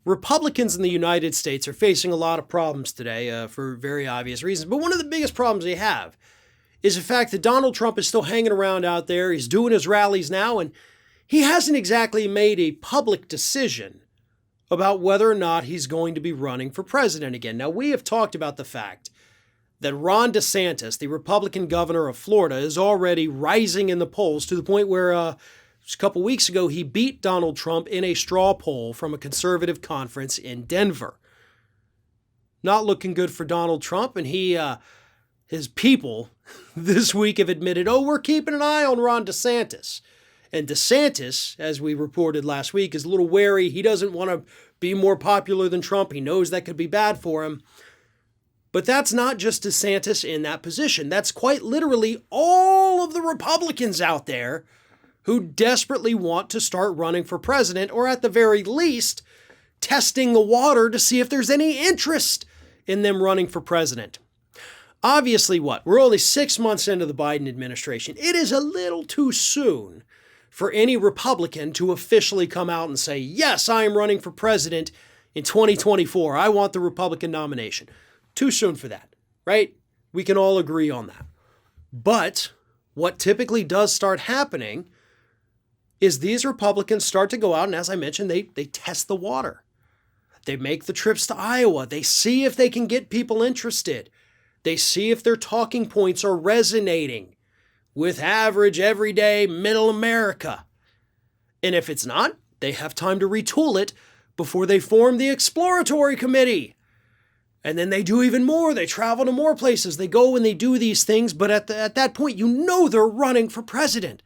Republicans in the United States are facing a lot of problems today for very obvious reasons. But one of the biggest problems they have is the fact that Donald Trump is still hanging around out there. He's doing his rallies now, and he hasn't exactly made a public decision about whether or not he's going to be running for president again. Now, we have talked about the fact that Ron DeSantis, the Republican governor of Florida, is already rising in the polls to the point where just a couple weeks ago, he beat Donald Trump in a straw poll from a conservative conference in Denver. Not looking good for Donald Trump, and his people this week have admitted, we're keeping an eye on Ron DeSantis. And DeSantis, as we reported last week, is a little wary. He doesn't want to be more popular than Trump. He knows that could be bad for him. But that's not just DeSantis in that position. That's quite literally all of the Republicans out there who desperately want to start running for president, or at the very least, testing the water to see if there's any interest in them running for president. Obviously, we're only 6 months into the Biden administration. It is a little too soon for any Republican to officially come out and say, yes, I am running for president in 2024. I want the Republican nomination. Too soon for that, right? We can all agree on that. But what typically does start happening is these Republicans start to go out, and as I mentioned, they test the water. They make the trips to Iowa. They see if they can get people interested. They see if their talking points are resonating with average, everyday, middle America. And if it's not, they have time to retool it before they form the exploratory committee. And then they do even more. They travel to more places. They go and they do these things. But at that point, they're running for president.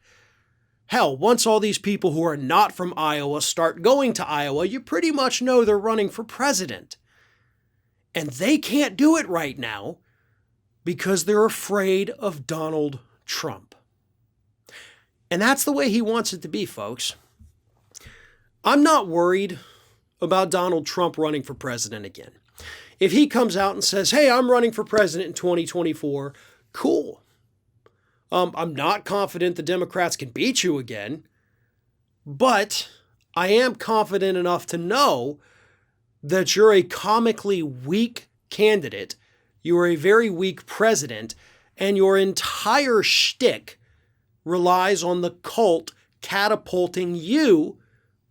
Hell, once all these people who are not from Iowa start going to Iowa, you pretty much know they're running for president. And they can't do it right now because they're afraid of Donald Trump. And that's the way he wants it to be, folks. I'm not worried about Donald Trump running for president again. If he comes out and says, hey, I'm running for president in 2024, cool. I'm not confident the Democrats can beat you again, but I am confident enough to know that you're a comically weak candidate, you're a very weak president, and your entire shtick relies on the cult catapulting you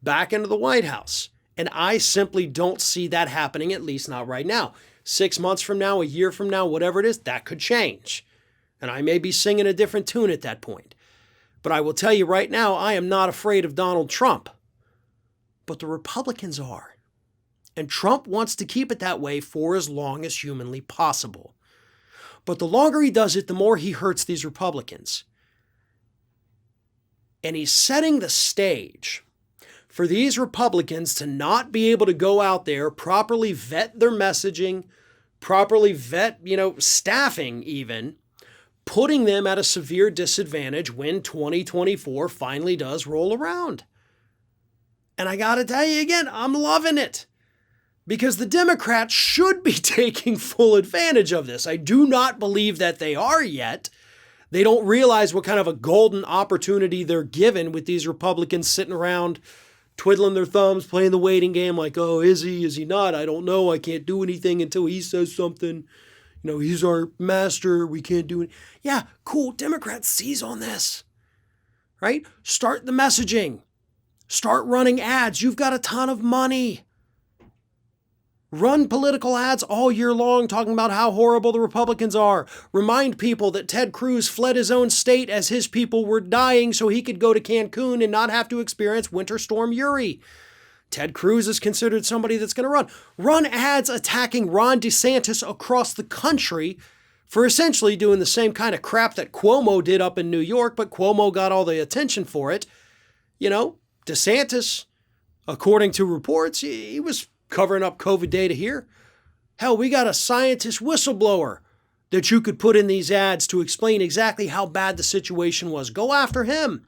back into the White House. And I simply don't see that happening, at least not right now. 6 months from now, a year from now, whatever it is, that could change. And I may be singing a different tune at that point. But I will tell you right now, I am not afraid of Donald Trump. But the Republicans are. And Trump wants to keep it that way for as long as humanly possible. But the longer he does it, the more he hurts these Republicans. And he's setting the stage for these Republicans to not be able to go out there, properly vet their messaging, properly vet, staffing even, putting them at a severe disadvantage when 2024 finally does roll around. And I got to tell you again, I'm loving it. Because the Democrats should be taking full advantage of this. I do not believe that they are yet. They don't realize what kind of a golden opportunity they're given with these Republicans sitting around twiddling their thumbs, playing the waiting game like, is he not? I don't know. I can't do anything until he says something. He's our master. We can't do it. Yeah, cool. Democrats seize on this, right? Start the messaging. Start running ads. You've got a ton of money. Run political ads all year long talking about how horrible the Republicans are. Remind people that Ted Cruz fled his own state as his people were dying so he could go to Cancun and not have to experience Winter Storm Uri. Ted Cruz is considered somebody that's going to run. Run ads attacking Ron DeSantis across the country for essentially doing the same kind of crap that Cuomo did up in New York, but Cuomo got all the attention for it. DeSantis, according to reports, he was covering up COVID data here. Hell, we got a scientist whistleblower that you could put in these ads to explain exactly how bad the situation was. Go after him.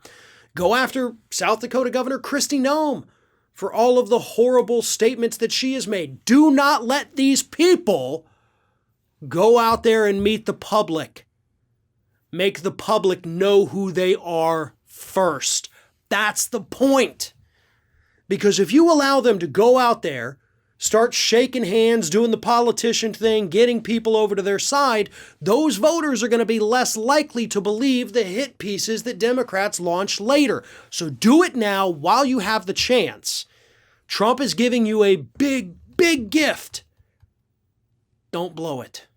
Go after South Dakota Governor Kristi Noem for all of the horrible statements that she has made. Do not let these people go out there and meet the public. Make the public know who they are first. That's the point. Because if you allow them to go out there, start shaking hands, doing the politician thing, getting people over to their side, those voters are going to be less likely to believe the hit pieces that Democrats launch later. So do it now while you have the chance. Trump is giving you a big, big gift. Don't blow it.